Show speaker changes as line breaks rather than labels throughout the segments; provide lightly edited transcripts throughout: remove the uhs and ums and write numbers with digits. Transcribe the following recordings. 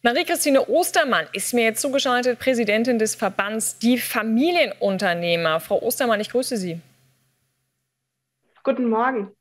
Marie-Christine Ostermann ist mir jetzt zugeschaltet, Präsidentin des Verbands Die Familienunternehmer. Frau Ostermann, ich grüße Sie.
Guten Morgen.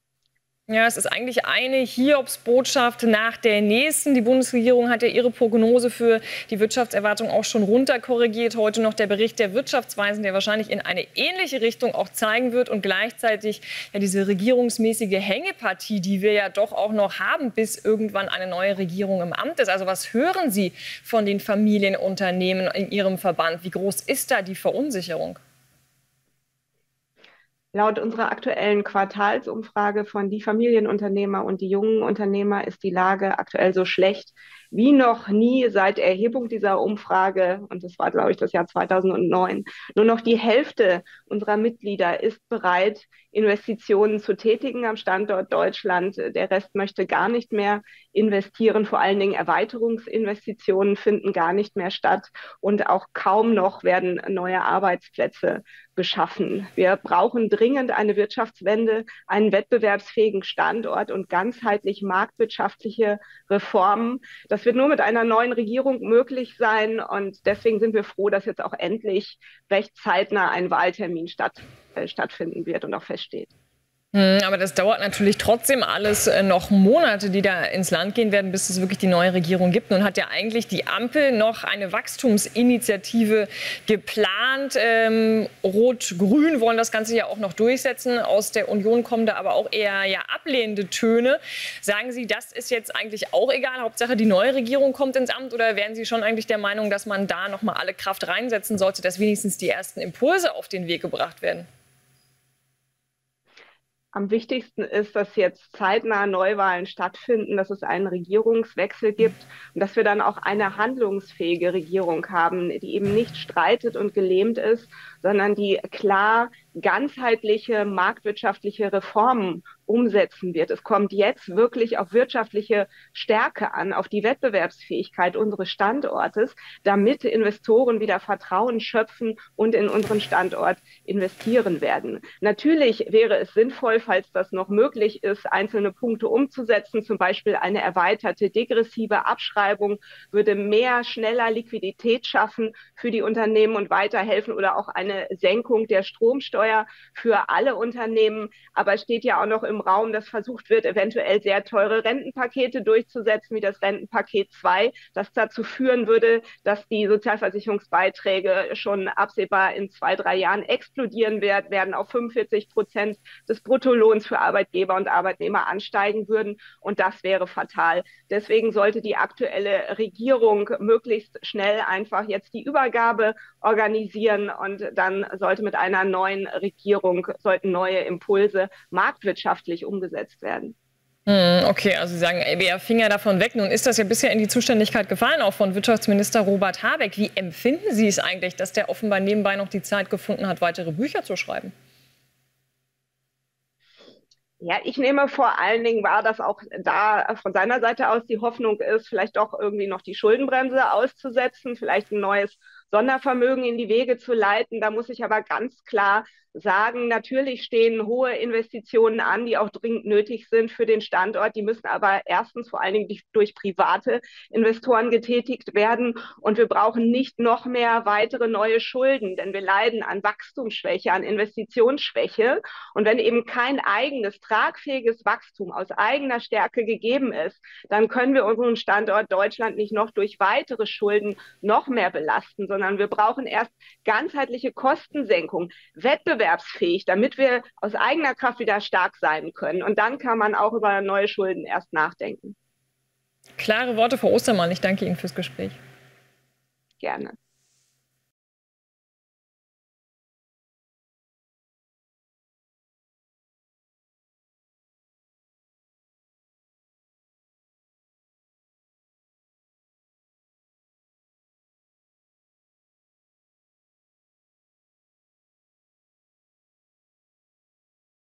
Ja, es ist eigentlich eine Hiobsbotschaft nach der nächsten. Die Bundesregierung hat ja ihre Prognose für die Wirtschaftserwartung auch schon runterkorrigiert. Heute noch der Bericht der Wirtschaftsweisen, der wahrscheinlich in eine ähnliche Richtung auch zeigen wird. Und gleichzeitig ja diese regierungsmäßige Hängepartie, die wir ja doch auch noch haben, bis irgendwann eine neue Regierung im Amt ist. Also was hören Sie von den Familienunternehmen in Ihrem Verband? Wie groß ist da die Verunsicherung?
Laut unserer aktuellen Quartalsumfrage von Die Familienunternehmer und die jungen Unternehmer ist die Lage aktuell so schlecht wie noch nie seit Erhebung dieser Umfrage. Und das war, glaube ich, das Jahr 2009. Nur noch die Hälfte unserer Mitglieder ist bereit, Investitionen zu tätigen am Standort Deutschland. Der Rest möchte gar nicht mehr investieren. Vor allen Dingen Erweiterungsinvestitionen finden gar nicht mehr statt. Und auch kaum noch werden neue Arbeitsplätze geschaffen. Wir brauchen dringend eine Wirtschaftswende, einen wettbewerbsfähigen Standort und ganzheitlich marktwirtschaftliche Reformen. Das wird nur mit einer neuen Regierung möglich sein. Und deswegen sind wir froh, dass jetzt auch endlich recht zeitnah ein Wahltermin stattfinden wird und auch feststeht.
Aber das dauert natürlich trotzdem alles noch Monate, die da ins Land gehen werden, bis es wirklich die neue Regierung gibt. Nun hat ja eigentlich die Ampel noch eine Wachstumsinitiative geplant. Rot-Grün wollen das Ganze ja auch noch durchsetzen. Aus der Union kommen da aber auch eher ja ablehnende Töne. Sagen Sie, das ist jetzt eigentlich auch egal? Hauptsache, die neue Regierung kommt ins Amt? Oder wären Sie schon eigentlich der Meinung, dass man da noch mal alle Kraft reinsetzen sollte, dass wenigstens die ersten Impulse auf den Weg gebracht werden?
Am wichtigsten ist, dass jetzt zeitnah Neuwahlen stattfinden, dass es einen Regierungswechsel gibt und dass wir dann auch eine handlungsfähige Regierung haben, die eben nicht streitet und gelähmt ist, sondern die klar ganzheitliche marktwirtschaftliche Reformen umsetzen wird. Es kommt jetzt wirklich auf wirtschaftliche Stärke an, auf die Wettbewerbsfähigkeit unseres Standortes, damit Investoren wieder Vertrauen schöpfen und in unseren Standort investieren werden. Natürlich wäre es sinnvoll, falls das noch möglich ist, einzelne Punkte umzusetzen, zum Beispiel eine erweiterte degressive Abschreibung würde mehr, schneller Liquidität schaffen für die Unternehmen und weiterhelfen oder auch eine Senkung der Stromsteuer für alle Unternehmen. Aber es steht ja auch noch im Raum, dass versucht wird, eventuell sehr teure Rentenpakete durchzusetzen, wie das Rentenpaket 2, das dazu führen würde, dass die Sozialversicherungsbeiträge schon absehbar in 2, 3 Jahren explodieren werden, auf 45% des Bruttolohns für Arbeitgeber und Arbeitnehmer ansteigen würden. Und das wäre fatal. Deswegen sollte die aktuelle Regierung möglichst schnell einfach jetzt die Übergabe organisieren und dann sollte mit einer neuen Regierung sollten neue Impulse marktwirtschaftlich umgesetzt werden.
Okay, also Sie sagen, eher Finger davon weg. Nun ist das ja bisher in die Zuständigkeit gefallen, auch von Wirtschaftsminister Robert Habeck. Wie empfinden Sie es eigentlich, dass der offenbar nebenbei noch die Zeit gefunden hat, weitere Bücher zu schreiben?
Ja, ich nehme vor allen Dingen wahr, dass auch da von seiner Seite aus die Hoffnung ist, vielleicht doch irgendwie noch die Schuldenbremse auszusetzen, vielleicht ein neues Sondervermögen in die Wege zu leiten. Da muss ich aber ganz klar sagen, natürlich stehen hohe Investitionen an, die auch dringend nötig sind für den Standort. Die müssen aber erstens vor allen Dingen durch private Investoren getätigt werden. Und wir brauchen nicht noch mehr weitere neue Schulden, denn wir leiden an Wachstumsschwäche, an Investitionsschwäche. Und wenn eben kein eigenes, tragfähiges Wachstum aus eigener Stärke gegeben ist, dann können wir unseren Standort Deutschland nicht noch durch weitere Schulden noch mehr belasten, sondern wir brauchen erst ganzheitliche Kostensenkung, wettbewerbsfähig, damit wir aus eigener Kraft wieder stark sein können. Und dann kann man auch über neue Schulden erst nachdenken.
Klare Worte, Frau Ostermann. Ich danke Ihnen fürs Gespräch.
Gerne.